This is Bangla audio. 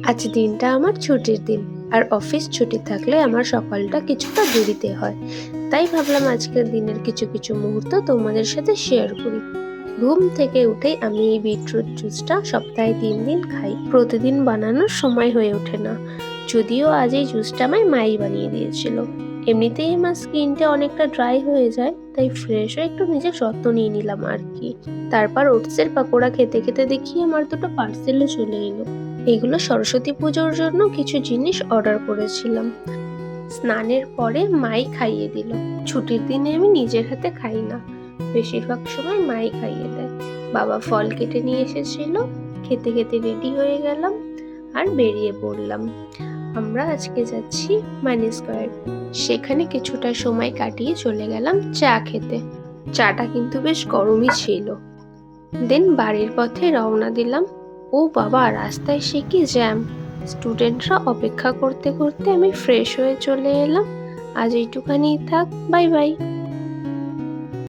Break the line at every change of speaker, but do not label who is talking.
আজ দিনটা আমার ছুটির দিন, আর অফিস ছুটি থাকলে আমার সকালটা কিছুটা দেরিতে হয়। তাই ভাবলাম আজকের দিনের কিছু কিছু মুহূর্ত তোমাদের সাথে শেয়ার করি। ঘুম থেকে উঠেই আমি এই বিটরুট জুসটা সপ্তাহে 3 দিন খাই। প্রতিদিন বানানোর সময় হয়ে ওঠে না, যদিও আজ এই জুসটা আমায় মাই বানিয়ে দিয়েছিল। এমনিতেই আমার স্কিনটা অনেকটা ড্রাই হয়ে যায়, তাই ফ্রেশ হয়ে একটু নিজের যত্ন নিয়ে নিলাম আর কি। তারপর ওটসের পাকোড়া খেতে খেতে দেখি আমার দুটো পার্সেলও চলে এলো। এগুলো সরস্বতী পুজোর জন্য কিছু জিনিস অর্ডার করেছিলাম। স্নানের পরে মাই খাইয়ে দিল। ছুটির দিনে আমি নিজের হাতে খাই না, বেশিরভাগ সময় মাই খাইয়ে দেয়। বাবা ফল কেটে নিয়ে এসেছিল, খেতে খেতে রেডি হয়ে গেলাম আর বেরিয়ে পড়লাম। আমরা আজকে যাচ্ছি মানি স্কোয়ার। সেখানে কিছুটা সময় কাটিয়ে চলে গেলাম চা খেতে। চাটা কিন্তু বেশ গরমই ছিল। দেন বাড়ির পথে রওনা দিলাম। ও বাবা, রাস্তায় সে কি জ্যাম! স্টুডেন্টরা অপেক্ষা করতে করতে আমি ফ্রেশ হয়ে চলে এলাম। আজ এইটুখানি থাক, বাই বাই।